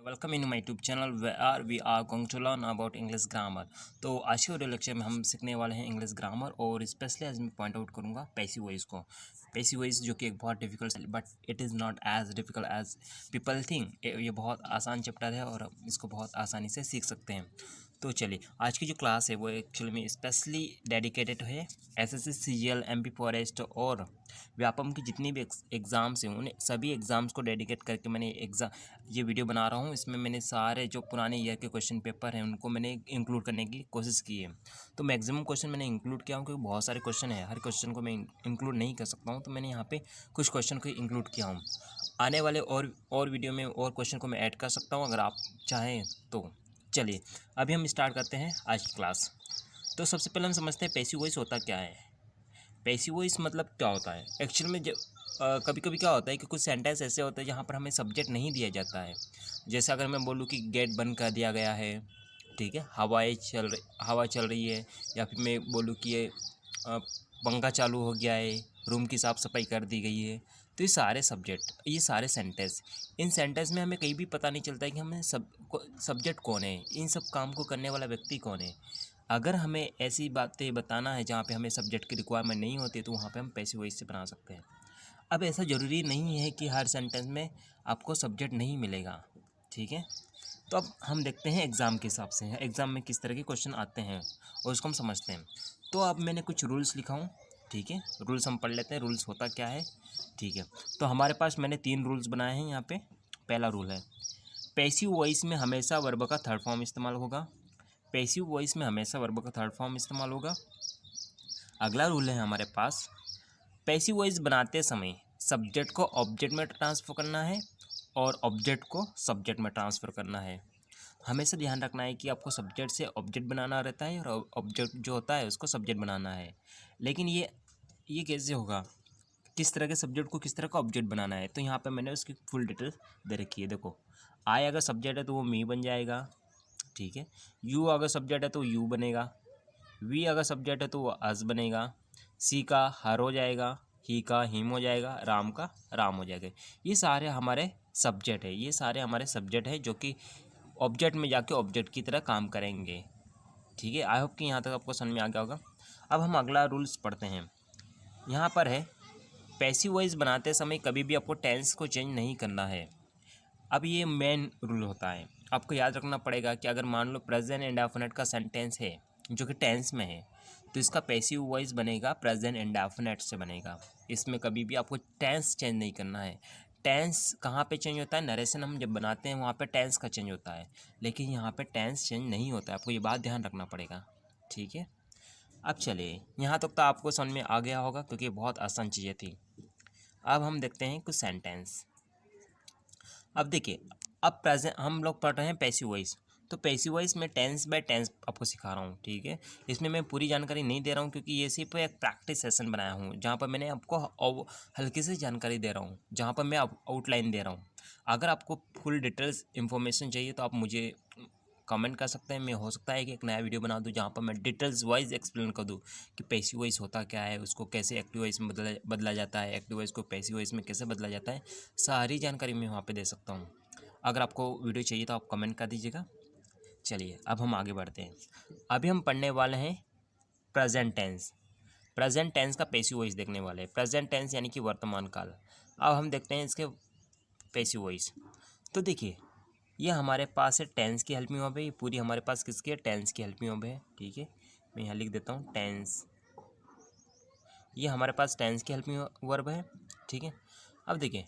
Welcome in my YouTube channel where we are going to learn about English grammar. तो आज के video lecture में हम सीखने वाले हैं इंग्लिश ग्रामर और स्पेशली आज मैं पॉइंट आउट करूंगा पैसिव वॉइस को। पैसिव वॉइस जो कि एक बहुत difficult but it is not as difficult as people think. ये बहुत आसान चैप्टर है और इसको बहुत आसानी से सीख सकते हैं। तो चलिए आज की जो क्लास है वो एक्चुअली में स्पेशली डेडिकेटेड है एसएससी सीजीएल एमपी फॉरेस्ट और व्यापम की जितनी भी एग्ज़ाम्स हैं उन्हें सभी एग्ज़ाम्स को डेडिकेट करके मैंने ये वीडियो बना रहा हूँ। इसमें मैंने सारे जो पुराने ईयर के क्वेश्चन पेपर हैं उनको मैंने इंक्लूड करने की कोशिश की है। तो मैक्सिमम क्वेश्चन मैंने इंक्लूड किया हूँ क्योंकि बहुत सारे क्वेश्चन हैं, हर क्वेश्चन को मैं इंक्लूड नहीं कर सकता हूँ। तो मैंने यहाँ पे कुछ क्वेश्चन को इंक्लूड किया हूँ। आने वाले और वीडियो में और क्वेश्चन को मैं ऐड कर सकता हूँ अगर आप चाहें तो। चलिए अभी हम स्टार्ट करते हैं आज की क्लास। तो सबसे पहले हम समझते हैं पैसिव वॉइस होता क्या है। पैसिव वॉइस मतलब क्या होता है एक्चुअल में। कभी कभी क्या होता है कि कुछ सेंटेंस ऐसे होते हैं जहाँ पर हमें सब्जेक्ट नहीं दिया जाता है। जैसे अगर मैं बोलूँ कि गेट बंद कर दिया गया है, ठीक है, हवा चल रही है, या फिर मैं बोलूँ कि ये पंखा चालू हो गया है, रूम की साफ़ सफाई कर दी गई है। तो ये सारे सब्जेक्ट, ये सारे सेंटेंस, इन सेंटेंस में हमें कहीं भी पता नहीं चलता है कि हमें सब्जेक्ट कौन है, इन सब काम को करने वाला व्यक्ति कौन है। अगर हमें ऐसी बातें बताना है जहाँ पे हमें सब्जेक्ट की रिक्वायरमेंट नहीं होती तो वहाँ पे हम पैसिव वॉइस से बना सकते हैं। अब ऐसा ज़रूरी नहीं है कि हर सेंटेंस में आपको सब्जेक्ट नहीं मिलेगा, ठीक है। तो अब हम देखते हैं एग्ज़ाम के हिसाब से एग्ज़ाम में किस तरह के क्वेश्चन आते हैं और उसको हम समझते हैं। तो अब मैंने कुछ रूल्स लिखा हूँ, ठीक है। रूल्स हम पढ़ लेते हैं, रूल्स होता क्या है, ठीक है। तो हमारे पास मैंने 3 रूल्स बनाए हैं यहाँ पे। पहला रूल है पैसिव वॉइस में हमेशा वर्ब का थर्ड फॉर्म इस्तेमाल होगा। पैसिव वॉइस में हमेशा वर्ब का थर्ड फॉर्म इस्तेमाल होगा। अगला रूल है हमारे पास पैसिव वॉइस बनाते समय सब्जेक्ट को ऑब्जेक्ट में ट्रांसफ़र करना है और ऑब्जेक्ट को सब्जेक्ट में ट्रांसफ़र करना है। हमेशा ध्यान रखना है कि आपको सब्जेक्ट से ऑब्जेक्ट बनाना रहता है और ऑब्जेक्ट जो होता है उसको सब्जेक्ट बनाना है। लेकिन ये कैसे होगा, किस तरह के सब्जेक्ट को किस तरह का ऑब्जेक्ट बनाना है। तो यहाँ पे मैंने उसकी फुल डिटेल दे रखी है। देखो, आई अगर सब्जेक्ट है तो वो मी बन जाएगा, ठीक है। यू अगर सब्जेक्ट है तो यू बनेगा। वी अगर सब्जेक्ट है तो वो अस बनेगा। सी का हर हो जाएगा, ही का हिम हो जाएगा, राम का राम हो जाएगा। ये सारे हमारे सब्जेक्ट है, ये सारे हमारे सब्जेक्ट है जो कि ऑब्जेक्ट में जाके ऑब्जेक्ट की तरह काम करेंगे, ठीक है। आई होप कि यहाँ तक आपको समझ में आ गया होगा। अब हम अगला रूल्स पढ़ते हैं। यहाँ पर है पैसिव वॉइस बनाते समय कभी भी आपको टेंस को चेंज नहीं करना है। अब ये मेन रूल होता है, आपको याद रखना पड़ेगा कि अगर मान लो प्रेजेंट इंडेफिनिट का सेंटेंस है जो कि टेंस में है तो इसका पैसिव वॉइस बनेगा प्रेजेंट इंडेफिनिट से बनेगा। इसमें कभी भी आपको टेंस चेंज नहीं करना है। टेंस कहाँ पे चेंज होता है, नरेशन हम जब बनाते हैं वहाँ पे टेंस का चेंज होता है, लेकिन यहाँ पे टेंस चेंज नहीं होता है। आपको ये बात ध्यान रखना पड़ेगा, ठीक है। अब चलिए यहाँ तक तो आपको समझ में आ गया होगा क्योंकि बहुत आसान चीज़ें थी। अब हम देखते हैं कुछ सेंटेंस। अब देखिए, अब प्रेजेंट हम लोग पढ़ रहे हैं पैसिव वॉइस। तो पैसिव वॉइस में टेंस बाय टेंस आपको सिखा रहा हूँ, ठीक है। इसमें मैं पूरी जानकारी नहीं दे रहा हूँ क्योंकि ये सिर्फ एक प्रैक्टिस सेशन बनाया हूँ जहाँ पर मैंने आपको हल्की सी जानकारी दे रहा हूँ, जहाँ पर मैं आउटलाइन दे रहा हूँ। अगर आपको फुल डिटेल्स इंफॉर्मेशन चाहिए तो आप मुझे कमेंट कर सकते हैं। मैं हो सकता है कि एक नया वीडियो बना दूं जहाँ पर मैं डिटेल्स वाइज एक्सप्लेन कर दूं कि पैसिव वॉइस होता क्या है, उसको कैसे एक्टिव वॉइस में बदला जाता है, एक्टिव वॉइस को पैसिव वॉइस में कैसे बदला जाता है। सारी जानकारी मैं वहाँ पे दे सकता हूँ। अगर आपको वीडियो चाहिए तो आप कमेंट कर दीजिएगा। चलिए अब हम आगे बढ़ते हैं। अभी हम पढ़ने वाले हैं प्रेजेंट टेंस। प्रेजेंट टेंस का पैसिव वॉइस देखने वाले हैं। प्रेजेंट टेंस यानी कि वर्तमान काल। अब हम देखते हैं इसके पैसिव वॉइस। तो देखिए, ये हमारे पास है टेंस की हेल्पिंग वर्ब है। ये पूरी हमारे पास किसकी है, टेंस की हेल्पिंग वर्ब है, ठीक है। मैं यहाँ लिख देता हूँ टेंस। ये हमारे पास टेंस की हेल्पिंग वर्ब है, ठीक है। अब देखिए,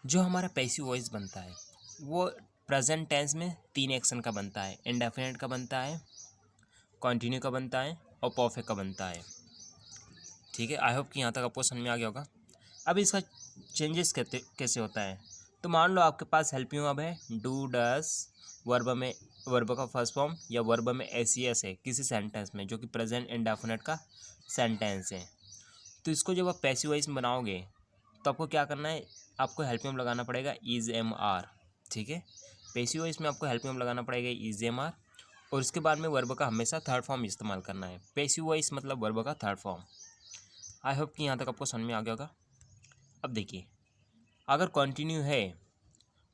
जो हमारा पैसिव वॉइस बनता है वो प्रेजेंट टेंस में 3 एक्शन का बनता है। इंडेफिनिट का बनता है, कंटिन्यू का बनता है और परफेक्ट का बनता है, ठीक है। आई होप कि यहाँ तक आपको समझ में आ गया होगा। अब इसका चेंजेस कैसे होता है। तो मान लो आपके पास हेल्पिंग वर्ब है डू डस, वर्ब में वर्ब का फर्स्ट फॉर्म या वर्ब में एस है किसी सेंटेंस में जो कि प्रेजेंट इंडेफिनिट का सेंटेंस है। तो इसको जब आप पैसिव वॉइस में बनाओगे तो आपको क्या करना है, आपको हेल्पिंग वर्ब लगाना पड़ेगा इज एम आर, ठीक है। पैसिव वॉइस में आपको हेल्पिंग वर्ब लगाना पड़ेगा इज एम आर और उसके बाद में वर्ब का हमेशा थर्ड फॉर्म इस्तेमाल करना है। पैसिव वॉइस मतलब वर्ब का थर्ड फॉर्म। आई होप कि यहाँ तक आपको समझ में आ गया होगा। अब देखिए, अगर कंटिन्यू है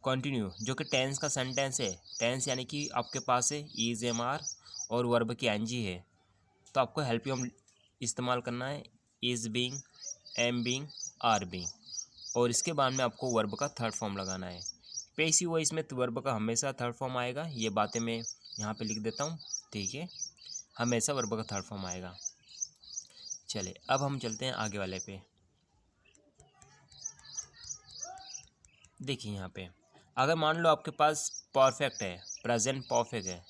कंटिन्यू जो कि टेंस का सेंटेंस है, टेंस यानी कि आपके पास है इज एम आर और वर्ब की एनजी है, तो आपको हेल्प यू इस्तेमाल करना है is being, am being, are being, और इसके बाद में आपको वर्ब का थर्ड फॉर्म लगाना है। पैसिव वॉइस में वर्ब का हमेशा थर्ड फॉर्म आएगा, ये बातें मैं यहाँ पे लिख देता हूँ, ठीक है, हमेशा वर्ब का थर्ड फॉर्म आएगा। चले अब हम चलते हैं आगे वाले पे। देखिए यहाँ पे अगर मान लो आपके पास परफेक्ट है, प्रेजेंट परफेक्ट है,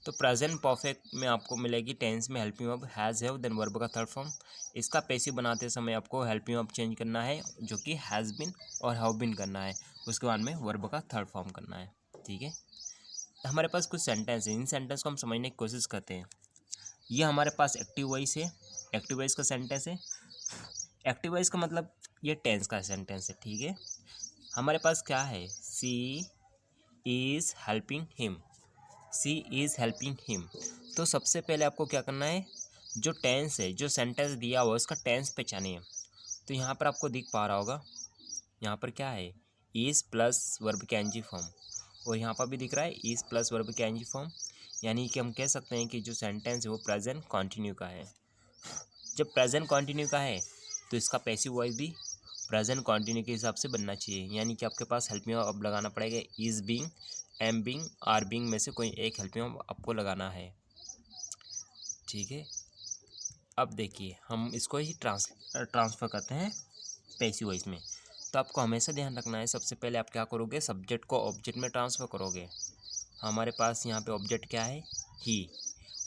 तो प्रेजेंट परफेक्ट में आपको मिलेगी टेंस में helping verb has have then verb का थर्ड फॉर्म। इसका पैसिव बनाते समय आपको हेल्पिंग वर्ब चेंज करना है जो कि हैज़ बिन और हैव बिन करना है, उसके बाद में वर्ब का थर्ड फॉर्म करना है, ठीक है। हमारे पास कुछ सेंटेंस है, इन सेंटेंस को हम समझने की कोशिश करते हैं। ये हमारे पास एक्टिव वॉइस है, एक्टिव वॉइस का सेंटेंस है। एक्टिव वॉइस का मतलब ये टेंस का सेंटेंस है, ठीक है। हमारे पास क्या है, she is helping him, she is helping him. तो सबसे पहले आपको क्या करना है, जो टेंस है, जो सेंटेंस दिया हुआ है उसका टेंस पहचानिए। तो यहाँ पर आपको दिख पा रहा होगा, यहाँ पर क्या है, इज़ प्लस वर्ब के एनजी फॉर्म, और यहाँ पर भी दिख रहा है इज़ प्लस वर्ब के एनजी फॉर्म, यानी कि हम कह सकते हैं कि जो सेंटेंस है वो प्रेजेंट कॉन्टिन्यू का है। जब प्रेजेंट कॉन्टिन्यू का है तो इसका पैसिव वॉइस भी प्रेजेंट कॉन्टिन्यू के हिसाब से बनना चाहिए, यानी कि आपके पास हेल्पिंग वर्ब अब लगाना पड़ेगा is being, am being, are being में से कोई एक हेल्पिंग वर्ब आपको लगाना है, ठीक है। अब देखिए हम इसको ही ट्रांसफ़र करते हैं पैसिव वॉइस में। तो आपको हमेशा ध्यान रखना है, सबसे पहले आप क्या करोगे, सब्जेक्ट को ऑब्जेक्ट में ट्रांसफ़र करोगे। हमारे पास यहाँ पे ऑब्जेक्ट क्या है, ही,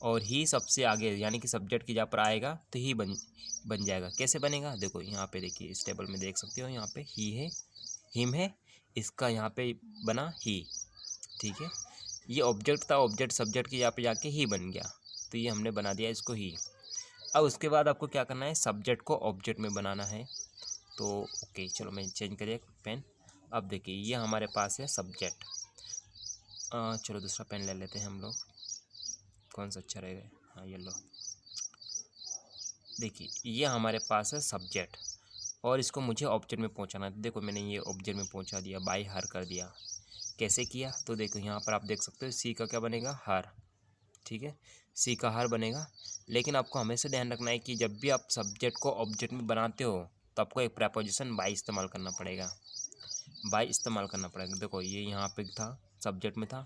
और ही सबसे आगे यानी कि सब्जेक्ट की जहाँ पर आएगा तो ही बन जाएगा। कैसे बनेगा, देखो यहाँ पे देखिए, इस टेबल में देख सकते हो, यहाँ पे ही है, हिम है, इसका यहाँ पे बना ही, ठीक है। ये ऑब्जेक्ट था, ऑब्जेक्ट सब्जेक्ट की जगह पे जाके ही बन गया, तो ये हमने बना दिया इसको ही। अब उसके बाद आपको क्या करना है, सब्जेक्ट को ऑब्जेक्ट में बनाना है। तो ओके चलो मैं चेंज करिए पेन। अब देखिए ये हमारे पास है सब्जेक्ट, चलो दूसरा पेन ले लेते हैं हम लोग, कौन सा अच्छा रहेगा, हाँ ये लो। देखिए ये हमारे पास है सब्जेक्ट, और इसको मुझे ऑब्जेक्ट में पहुंचाना है। देखो मैंने ये ऑब्जेक्ट में पहुंचा दिया, बाय हर कर दिया। कैसे किया, तो देखो यहाँ पर आप देख सकते हो सी का क्या बनेगा, हर, ठीक है, सी का हर बनेगा। लेकिन आपको हमेशा ध्यान रखना है कि जब भी आप सब्जेक्ट को ऑब्जेक्ट में बनाते हो तो आपको एक प्रेपोजिशन बाय इस्तेमाल करना पड़ेगा, बाय इस्तेमाल करना पड़ेगा। देखो ये यहाँ पे था, सब्जेक्ट में था,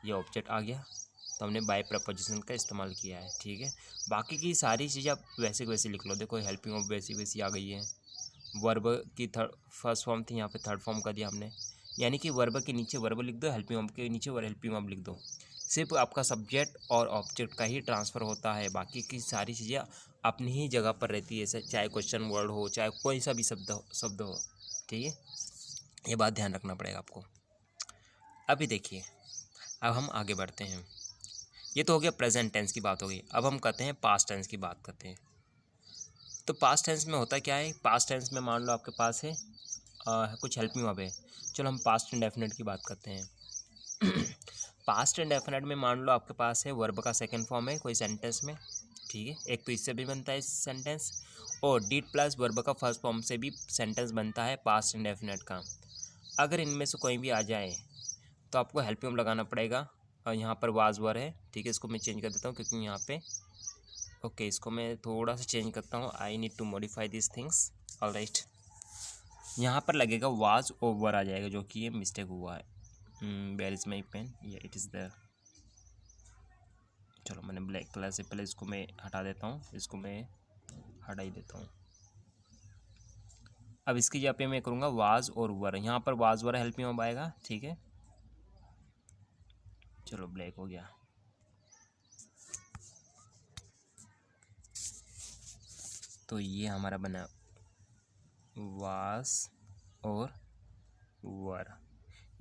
ये ऑब्जेक्ट आ गया, तो हमने बाय प्रपोजिशन का इस्तेमाल किया है, ठीक है। बाकी की सारी चीज़ें आप वैसे वैसे लिख लो। देखो हेल्पिंग ऑफ वैसी वैसी आ गई है, वर्ब की फर्स्ट फॉर्म थी, यहाँ पे थर्ड फॉर्म कर दिया हमने, यानी कि वर्ब के नीचे वर्ब लिख दो, हेल्पिंग ऑफ के नीचे और हेल्पिंग ऑफ लिख दो। सिर्फ आपका सब्जेक्ट और ऑब्जेक्ट का ही ट्रांसफ़र होता है, बाकी की सारी चीज़ें अपनी ही जगह पर रहती है, चाहे क्वेश्चन वर्ड हो, चाहे कोई सा भी शब्द हो, ठीक है। ये बात ध्यान रखना पड़ेगा आपको। अभी देखिए अब हम आगे बढ़ते हैं। ये तो हो गया प्रेजेंट टेंस की बात हो गई, अब हम करते हैं पास्ट टेंस की बात करते हैं। तो पास्ट टेंस में होता क्या है, पास्ट टेंस में मान लो आपके पास है कुछ हेल्पिंग वर्ब है। चलो हम पास्ट इंडेफिनिट की बात करते हैं। पास्ट इंडेफिनिट में मान लो आपके पास है वर्ब का सेकंड फॉर्म है कोई सेंटेंस में, ठीक है, एक तो इससे भी बनता है सेंटेंस, और डिड प्लस वर्ब का फर्स्ट फॉर्म से भी सेंटेंस बनता है पास्ट इंडेफिनिट का। अगर इनमें से कोई भी आ जाए तो आपको हेल्पिंग वर्ब लगाना पड़ेगा, और यहाँ पर वाज वर है, ठीक है, इसको मैं चेंज कर देता हूँ क्योंकि यहाँ पे ओके इसको मैं थोड़ा सा चेंज करता हूँ, I need to modify this things, alright. यहाँ पर लगेगा वाज ओवर आ जाएगा, जो कि ये मिस्टेक हुआ है। वेयर इज़ माई पेन, ये इट इज़ देयर। चलो मैंने ब्लैक कलर से पहले इसको मैं हटा देता हूँ, इसको मैं हटा ही देता हूँ। अब इसकी जगह पे मैं करूँगा वाज और वर, यहाँ पर वाज वर हेल्पिंग वर्ब आएगा, ठीक है। चलो ब्लैक हो गया। तो ये हमारा बना वास और वर,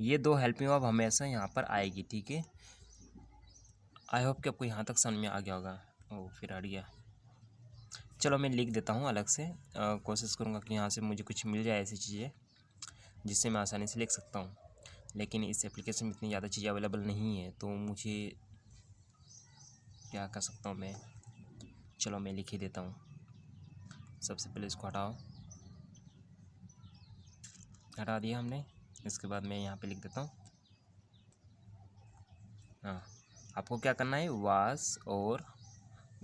ये दो हेल्पिंग वर्ब हमेशा यहाँ पर आएगी, ठीक है। आई होप कि आपको यहाँ तक समझ में आ गया होगा। ओ फिर हट गया, चलो मैं लिख देता हूँ अलग से, कोशिश करूँगा कि यहाँ से मुझे कुछ मिल जाए ऐसी चीज़ें जिससे मैं आसानी से लिख सकता हूँ, लेकिन इस एप्लीकेशन में इतनी ज़्यादा चीज़ें अवेलेबल नहीं है, तो मुझे क्या कर सकता हूँ मैं, चलो मैं लिख ही देता हूँ। सबसे पहले इसको हटाओ, हटा दिया हमने। इसके बाद मैं यहाँ पे लिख देता हूँ। हाँ, आपको क्या करना है, वाज और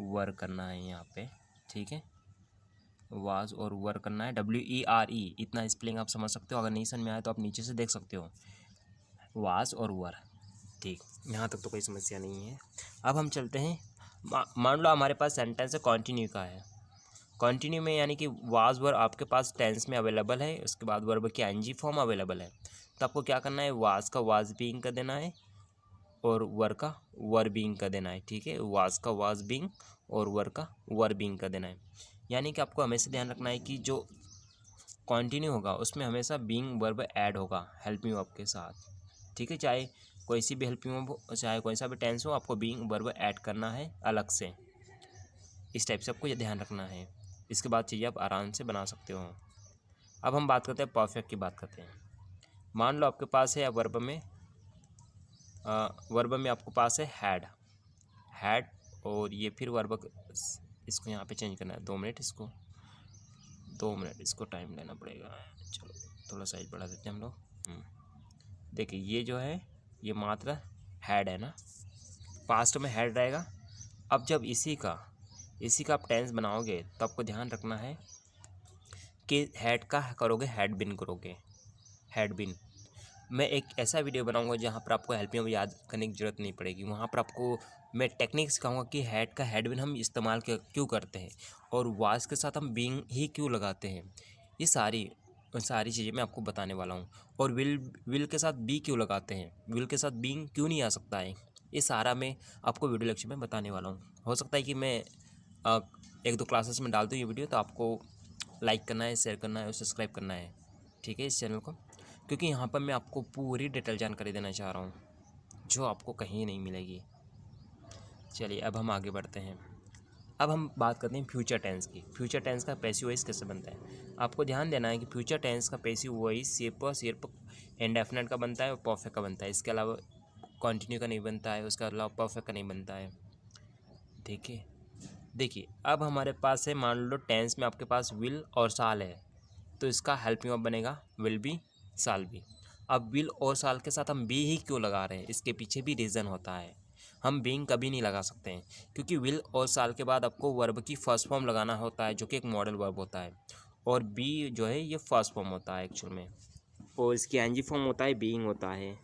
वर करना है यहाँ पे, ठीक है। वाज और वर करना है, WERE, इतना स्पेलिंग आप समझ सकते हो। अगर नहीं समझ में आए तो आप नीचे से देख सकते हो, वाज और वर, ठीक। यहाँ तक तो कोई समस्या नहीं है। अब हम चलते हैं, मान लो हमारे पास सेंटेंस है कॉन्टिन्यू का है। कॉन्टिन्यू में यानी कि वाज वर आपके पास टेंस में अवेलेबल है, उसके बाद वर्ब की ING फॉर्म अवेलेबल है। तो आपको क्या करना है, वाज का वाज बीइंग कर देना है और वर का वर बीइंग कर देना है, ठीक है। वाज का वाज बीइंग और वर का वर बीइंग कर देना है। यानी कि आपको हमेशा ध्यान रखना है कि जो कॉन्टिन्यू होगा उसमें हमेशा बीइंग वर्ब ऐड होगा हेल्प मी वर्ब के साथ, ठीक है। चाहे कोई सी भी हेल्प मी वर्ब हो, चाहे कोई सा भी टेंस हो, आपको बीइंग वर्ब ऐड करना है अलग से। इस टाइप से आपको ये ध्यान रखना है। इसके बाद चीज़ें आप आराम से बना सकते हो। अब हम बात करते हैं परफेक्ट की, बात करते हैं। मान लो आपके पास है वर्ब में आपके पास है हैड और ये फिर वर्ब, इसको यहाँ पे चेंज करना है। 2 मिनट इसको टाइम लेना पड़ेगा। चलो थोड़ा साइज बढ़ा देते हैं हम लोग। देखिए ये जो है ये मात्र हैड है ना, पास्ट में हैड रहेगा। अब जब इसी का आप टेंस बनाओगे तो आपको ध्यान रखना है कि हैड का करोगे हैड बिन करोगे, हैड बिन। मैं एक ऐसा वीडियो बनाऊंगा जहाँ पर आपको हेल्प में याद करने की ज़रूरत नहीं पड़ेगी। वहाँ पर आपको मैं टेक्निक सिखाऊंगा कि हैड का हैड बिन हम इस्तेमाल क्यों करते हैं और वाज के साथ हम बीइंग ही क्यों लगाते हैं। ये सारी चीज़ें मैं आपको बताने वाला हूँ। और विल के साथ बी क्यों लगाते हैं, विल के साथ बीइंग क्यों नहीं आ सकता है, ये सारा मैं आपको वीडियो लेक्चर में बताने वाला हूँ। हो सकता है कि मैं 1-2 क्लासेस में डाल दूँ ये वीडियो, तो आपको लाइक करना है, शेयर करना है और सब्सक्राइब करना है, ठीक है, इस चैनल को। क्योंकि यहाँ पर मैं आपको पूरी डिटेल जानकारी देना चाह रहा हूँ जो आपको कहीं नहीं मिलेगी। चलिए अब हम आगे बढ़ते हैं। अब हम बात करते हैं फ्यूचर टेंस की। फ्यूचर टेंस का पैसिव वॉइस कैसे बनता है। आपको ध्यान देना है कि फ्यूचर टेंस का पैसिव वॉइस सिर्फ इंडेफिनिट का बनता है और परफेक्ट का बनता है। इसके अलावा कॉन्टिन्यू का नहीं बनता है, उसके अलावा परफेक्ट का नहीं बनता है, ठीक है। देखिए अब हमारे पास है, मान लो टेंस में आपके पास विल और साल है, तो इसका हेल्प मी वर्ब बनेगा विल बी साल बी। अब विल और साल के साथ हम बी ही क्यों लगा रहे हैं, इसके पीछे भी रीज़न होता है। हम बीइंग कभी नहीं लगा सकते हैं क्योंकि विल और साल के बाद आपको वर्ब की फर्स्ट फॉर्म लगाना होता है जो कि एक मॉडल वर्ब होता है, और बी जो है ये फर्स्ट फॉर्म होता है एक्चुअल में, और इसकी ING फॉर्म होता है, बीइंग होता है।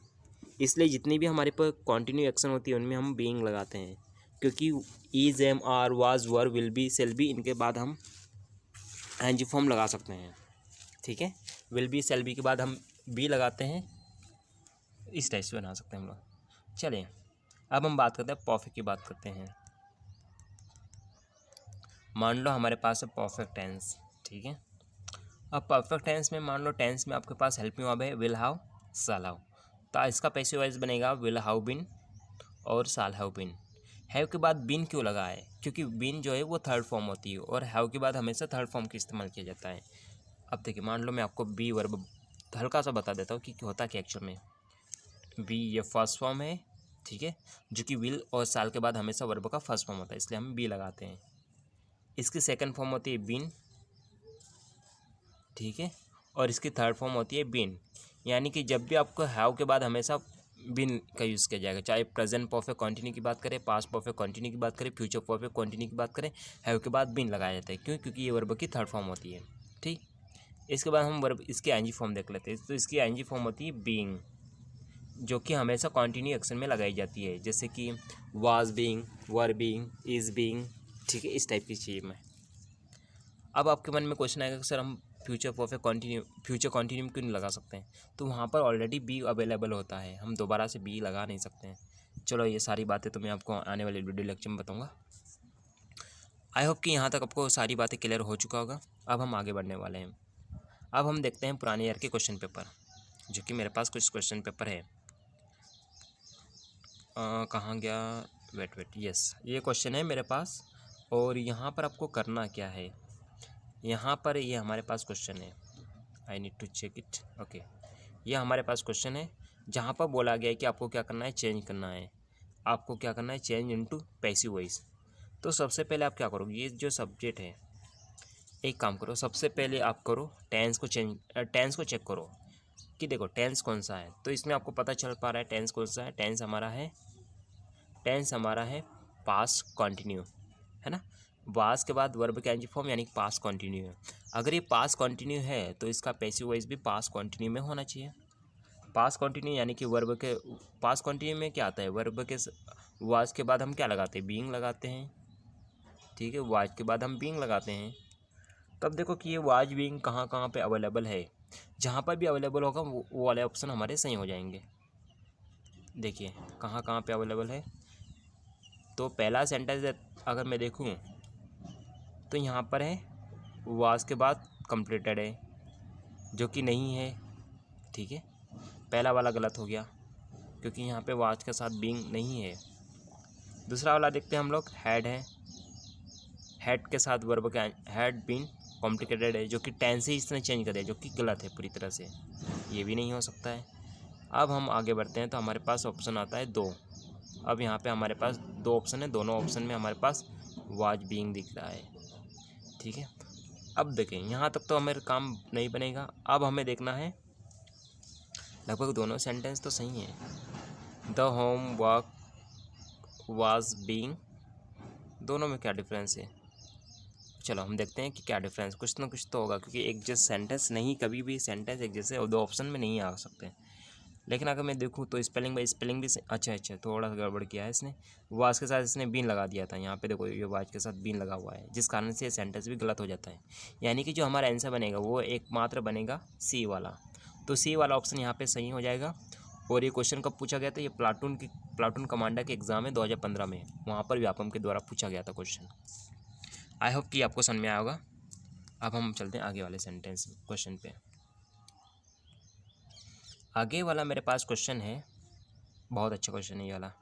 इसलिए जितनी भी हमारे पर कॉन्टिन्यू एक्शन होती है उनमें हम बीइंग लगाते हैं, क्योंकि is am are was were will be shall be, इनके बाद हम ING फॉर्म लगा सकते हैं, ठीक है। विल बी सेल बी के बाद हम बी लगाते हैं, इस टाइप से बना सकते हैं हम लोग। चलिए अब हम बात करते हैं परफेक्ट की, बात करते हैं। मान लो हमारे पास है परफेक्ट टेंस, ठीक है। अब परफेक्ट टेंस में मान लो टेंस में आपके पास हेल्प मी वर्ब है विल हैव शाल हैव, तो इसका पैसिव वॉइस बनेगा विल हैव बीन और शाल हैव बीन। हैव के बाद बीन क्यों लगा है, क्योंकि बीन जो है वो थर्ड फॉर्म होती है और हैव के बाद हमेशा थर्ड फॉर्म का इस्तेमाल किया जाता है। अब देखिए मान लो मैं आपको बी वर्ब हल्का सा बता देता हूँ कि होता क्या एक्चुअल में। बी ये फर्स्ट फॉर्म है, ठीक है, जो कि विल और साल के बाद हमेशा वर्ब का फर्स्ट फॉर्म होता है, इसलिए हम बी लगाते हैं। इसकी सेकंड फॉर्म होती है बीन, ठीक है, और इसकी थर्ड फॉर्म होती है बीन। यानी कि जब भी आपको हैव के बाद हमेशा बीन का यूज़ किया जाएगा, चाहे प्रेजेंट परफेक्ट कंटिन्यू की बात करें, पास्ट परफेक्ट कंटिन्यू की बात करें, फ्यूचर परफेक्ट कंटिन्यू की बात करें, हैव के बाद बीन लगाया जाता है। क्यों, क्योंकि ये वर्ब की थर्ड फॉर्म होती है, ठीक। इसके बाद हम वर्ब इसकी ING फॉर्म देख लेते हैं। तो इसकी ING फॉर्म होती है बीइंग, जो कि हमेशा कंटिन्यू एक्शन में लगाई जाती है, जैसे कि was being, were being, is being, ठीक है, इस टाइप की चीज़ में। अब आपके मन में क्वेश्चन आएगा कि सर हम फ्यूचर कंटिन्यू क्यों नहीं लगा सकते हैं, तो वहाँ पर ऑलरेडी बी अवेलेबल होता है, हम दोबारा से बी लगा नहीं सकते हैं। चलो ये सारी बातें तो मैं आपको आने वाले वीडियो लेक्चर में बताऊँगा। आई होप कि यहाँ तक आपको सारी बातें क्लियर हो चुका होगा। अब हम आगे बढ़ने वाले हैं। अब हम देखते हैं पुराने ईयर के क्वेश्चन पेपर, जो कि मेरे पास कुछ क्वेश्चन पेपर है। कहाँ गया, वेट यस, ये क्वेश्चन है मेरे पास। और यहाँ पर आपको करना क्या है, यहाँ पर ये हमारे पास क्वेश्चन है, I need to check it, okay. ये हमारे पास क्वेश्चन है जहाँ पर बोला गया है कि आपको क्या करना है, चेंज करना है। आपको क्या करना है, चेंज इनटू पैसिव वॉइस। तो सबसे पहले आप क्या करोगे, ये जो सब्जेक्ट है, एक काम करो, सबसे पहले आप करो टेंस को चेक करो कि देखो टेंस कौन सा है, तो इसमें आपको पता चल पा रहा है टेंस कौन सा है। टेंस हमारा है पास्ट कंटिन्यू, है ना। वाज के बाद वर्ब के एनजी फॉर्म यानी कि पास्ट कंटिन्यू है। अगर ये पास्ट कंटिन्यू है तो इसका पैसिव वॉइस भी पास्ट कंटिन्यू में होना चाहिए। पास्ट कंटिन्यू यानी कि वर्ब के पास्ट कंटिन्यू में क्या आता है, वर्ब के वाज के बाद हम क्या लगाते हैं, बीइंग लगाते हैं, ठीक है। वाज के बाद हम बीइंग लगाते हैं। तब देखो कि ये वाज बीइंग कहाँ कहाँ पे अवेलेबल है, जहाँ पर भी अवेलेबल होगा वो वाले ऑप्शन हमारे सही हो जाएंगे। देखिए कहाँ कहाँ पे अवेलेबल है। तो पहला सेंटेंस अगर मैं देखूँ तो यहाँ पर है वाज के बाद कंप्लीटेड है, जो कि नहीं है, ठीक है। पहला वाला गलत हो गया क्योंकि यहाँ पे वाज के साथ बीइंग नहीं है। दूसरा वाला देखते हैं हम लोग, हैड है, हैड के साथ वर्ब का हैड बीन कॉम्प्लिकेटेड है, जो कि टेंस ही इसने चेंज कर दिया, जो कि गलत है पूरी तरह से, ये भी नहीं हो सकता है। अब हम आगे बढ़ते हैं तो हमारे पास ऑप्शन आता है 2। अब यहाँ पे हमारे पास 2 ऑप्शन है, दोनों ऑप्शन में हमारे पास वाज बीइंग दिख रहा है, ठीक है। अब देखें यहाँ तक तो हमें काम नहीं बनेगा। अब हमें देखना है लगभग दोनों सेंटेंस तो सही हैं। The home work was being, दोनों में क्या डिफरेंस है, चलो हम देखते हैं कि क्या डिफरेंस, कुछ ना कुछ तो होगा, क्योंकि एक जैसे सेंटेंस नहीं, कभी भी सेंटेंस एक जैसे और 2 ऑप्शन में नहीं आ सकते। लेकिन अगर मैं देखूँ तो स्पेलिंग भी अच्छा थोड़ा सा गड़बड़ किया है इसने। वाज के साथ इसने बीन लगा दिया था, यहाँ पे देखो ये वाज के साथ बीन लगा हुआ है, जिस कारण से सेंटेंस भी गलत हो जाता है। यानी कि जो हमारा आंसर बनेगा वो एकमात्र बनेगा सी वाला। तो सी वाला ऑप्शन यहाँ पे सही हो जाएगा। और ये क्वेश्चन कब पूछा गया था, ये प्लाटून कमांडर के एग्जाम में 2015 में, वहाँ पर व्यापम के द्वारा पूछा गया था क्वेश्चन। आई होप कि आपको समझ में आया होगा। अब हम चलते हैं आगे वाले सेंटेंस क्वेश्चन पे। आगे वाला मेरे पास क्वेश्चन है, बहुत अच्छा क्वेश्चन है ये वाला।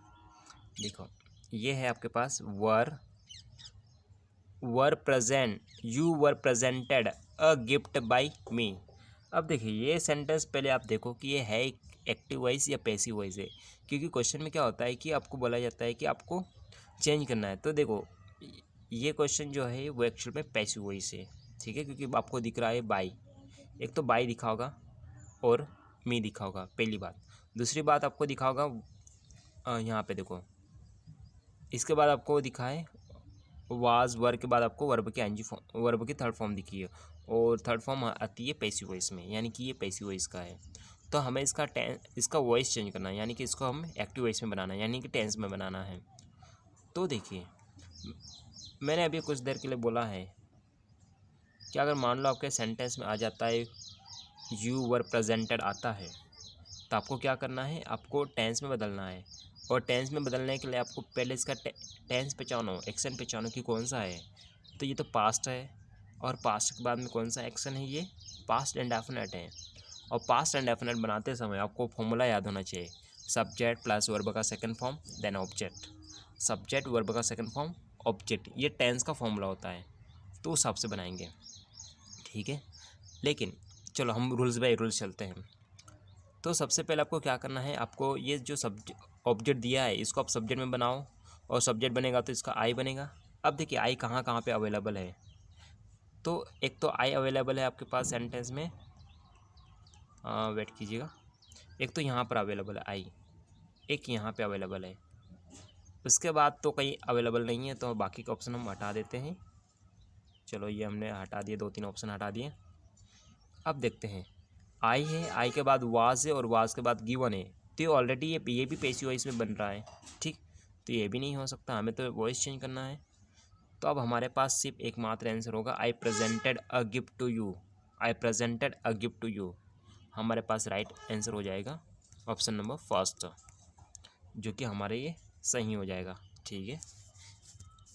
देखो ये है आपके पास were present, you were presented a gift by me. अब देखिए ये सेंटेंस पहले आप देखो कि ये है एक्टिव वॉइस या पैसिव वॉइस है, क्योंकि क्वेश्चन में क्या होता है कि आपको बोला जाता है कि आपको चेंज करना है। तो देखो ये क्वेश्चन जो है वो एक्चुअल में पैसिव वॉइस है, ठीक है, क्योंकि आपको दिख रहा है बाई, एक तो बाई दिखा होगा और मी दिखा होगा, पहली बात। दूसरी बात आपको दिखा होगा यहाँ पे देखो, इसके बाद आपको दिखा है वाज, वर के बाद आपको वर्ब की एनजी फॉर्म, वर्ब की थर्ड फॉर्म दिखी है, और थर्ड फॉर्म आती है पैसिव वॉइस में, यानी कि ये पैसिव वॉइस का है। तो हमें इसका वॉइस चेंज करना है, यानी कि इसको हम एक्टिव वॉइस में बनाना है, यानी कि टेंस में बनाना है। तो देखिए मैंने अभी कुछ देर के लिए बोला है कि अगर मान लो आपके सेंटेंस में आ जाता है यू वर प्रेजेंटेड आता है, तो आपको क्या करना है, आपको टेंस में बदलना है। और टेंस में बदलने के लिए आपको पहले इसका टेंस पहचानो, एक्शन पहचानो कि कौन सा है। तो ये तो पास्ट है, और पास्ट के बाद में कौन सा एक्शन है, ये पास्ट इंडेफिनिट है। और पास्ट इंडेफिनिट बनाते समय आपको फॉर्मूला याद होना चाहिए, सब्जेक्ट प्लस वर्ब का second form then object, subject verb का सेकंड फॉर्म ऑब्जेक्ट, ये टेंस का फॉर्मूला होता है। तो उस हिसाब से बनाएंगे, ठीक है। लेकिन चलो हम रूल्स बाय रूल्स चलते हैं। तो सबसे पहले आपको क्या करना है, आपको ये जो ऑब्जेक्ट दिया है इसको आप सब्जेक्ट में बनाओ, और सब्जेक्ट बनेगा तो इसका आई बनेगा। अब देखिए आई कहाँ कहाँ पे अवेलेबल है, तो एक तो आई अवेलेबल है आपके पास सेंटेंस में, वेट कीजिएगा, एक तो यहाँ पर अवेलेबल है आई, एक यहाँ पे अवेलेबल है, उसके बाद तो कहीं अवेलेबल नहीं है, तो बाकी के ऑप्शन हम हटा देते हैं। चलो ये हमने हटा दिए, 2-3 ऑप्शन हटा दिए। अब देखते हैं आई है, आई के बाद वाज है, और वाज के बाद गिवन है, तो ये ऑलरेडी ये भी पैसिव वॉइस में बन रहा है, ठीक। तो ये भी नहीं हो सकता, हमें तो वॉइस चेंज करना है। तो अब हमारे पास सिर्फ एकमात्र आंसर होगा I presented a gift to you, I presented a gift to you, हमारे पास राइट आंसर हो जाएगा ऑप्शन नंबर फर्स्ट, जो कि हमारे ये सही हो जाएगा, ठीक है।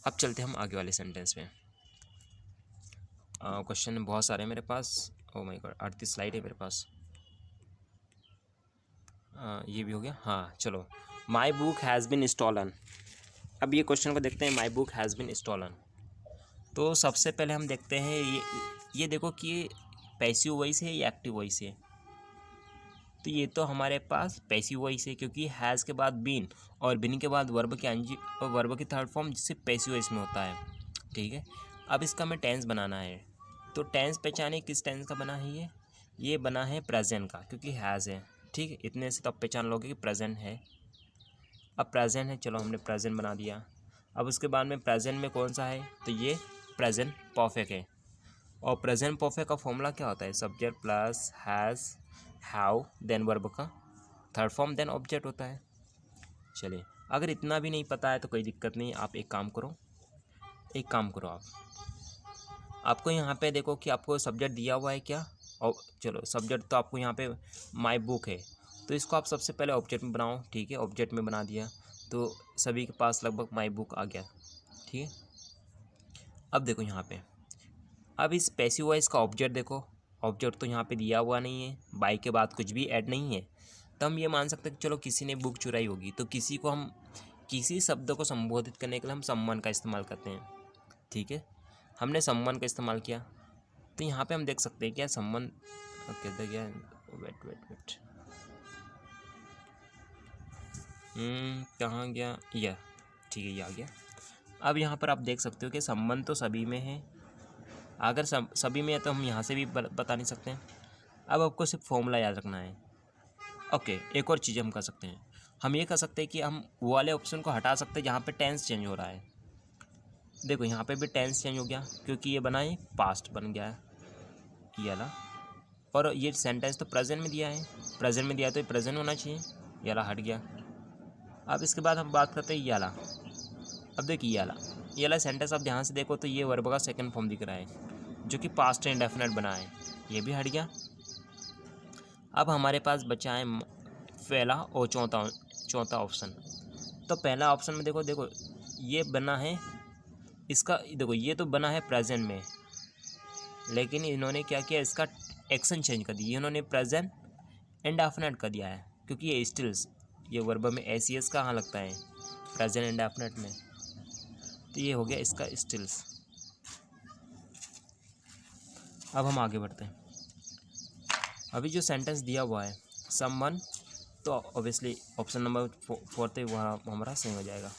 अब चलते हैं हम आगे वाले सेंटेंस में। क्वेश्चन बहुत सारे हैं मेरे पास, ओ माय गॉड 38 स्लाइड है मेरे पास। ये भी हो गया, हाँ चलो। My book has been stolen, अब ये क्वेश्चन को देखते हैं, my book has been stolen. तो सबसे पहले हम देखते हैं ये देखो कि ये पैसिव वॉइस है या एक्टिव वॉइस है। तो ये तो हमारे पास पैसिव वॉइस है, क्योंकि हैज़ के बाद बीन, और बीन के बाद वर्ब की एनजी और वर्ब की थर्ड फॉर्म जिससे पैसिव वॉइस में होता है, ठीक है। अब इसका हमें टेंस बनाना है, तो टेंस पहचाने किस टेंस का बना है ये बना है प्रेजेंट का क्योंकि हैज़ है, ठीक है। इतने से तो आप पहचान लोगे कि प्रेजेंट है। अब प्रेजेंट है, चलो हमने प्रेजेंट बना दिया। अब उसके बाद में प्रेजेंट में कौन सा है, तो ये प्रेजेंट परफेक्ट है। और प्रेजेंट परफेक्ट का फॉर्मूला क्या होता है, subject plus has have then verb का थर्ड फॉर्म देन ऑब्जेक्ट होता है। चलिए, अगर इतना भी नहीं पता है तो कोई दिक्कत नहीं, आप एक काम करो आपको यहाँ पे देखो कि आपको सब्जेक्ट दिया हुआ है क्या, और चलो सब्जेक्ट तो आपको यहाँ पे माई बुक है, तो इसको आप सबसे पहले ऑब्जेक्ट में बनाओ, ठीक है। ऑब्जेक्ट में बना दिया तो सभी के पास लगभग माई बुक आ गया, ठीक है। अब देखो यहाँ पे, अब इस पैसिव वॉइस का ऑब्जेक्ट देखो, ऑब्जेक्ट तो यहाँ पे दिया हुआ नहीं है, बाई के बाद कुछ भी ऐड नहीं है, तो हम ये मान सकते हैं कि चलो किसी ने बुक चुराई होगी, तो किसी शब्द को संबोधित करने के लिए हम सम्मन का इस्तेमाल करते हैं, ठीक है। हमने सम्मन का इस्तेमाल किया, तो यहाँ पे हम देख सकते हैं क्या सम्मन, ओके देखिए, वेट कहाँ गया, यह ठीक है, ये आ गया। अब यहाँ पर आप देख सकते हो कि सम्मन तो सभी में है, अगर सभी में है तो हम यहाँ से भी बता नहीं सकते हैं। अब आपको सिर्फ फॉर्मूला याद रखना है। ओके, एक और चीज़ हम कर सकते हैं, हम ये कर सकते हैं कि हम वो वाले ऑप्शन को हटा सकते हैं जहाँ पे टेंस चेंज हो रहा है। देखो यहाँ पे भी टेंस चेंज हो गया क्योंकि ये बना है पास्ट बन गया है ये वाला, और ये सेंटेंस तो प्रेजेंट में दिया है, प्रेजेंट में दिया तो ये प्रेजेंट होना चाहिए, ये वाला हट गया। अब इसके बाद हम बात करते हैं ये वाला। अब देखिए ये वाला सेंटेंस आप ध्यान से देखो तो ये वर्ब का सेकंड फॉर्म दिख रहा है जो कि पास्ट इंडेफिनिट बना है, ये भी हट गया। अब हमारे पास बचा है पहला और चौथा ऑप्शन। तो पहला ऑप्शन में देखो ये बना है, इसका देखो ये तो बना है प्रेजेंट में, लेकिन इन्होंने क्या किया, इसका एक्शन चेंज कर दिया, इन्होंने प्रेजेंट इंडेफिनिट कर दिया है क्योंकि ये स्टिल्स, ये वर्ब में एस कहाँ लगता है, प्रेजेंट इंडेफिनिट में, तो ये हो गया इसका स्टिल्स। अब हम आगे बढ़ते हैं। अभी जो सेंटेंस दिया हुआ है समवन, तो ऑब्वियसली ऑप्शन नंबर 4 वह हमारा सही हो जाएगा।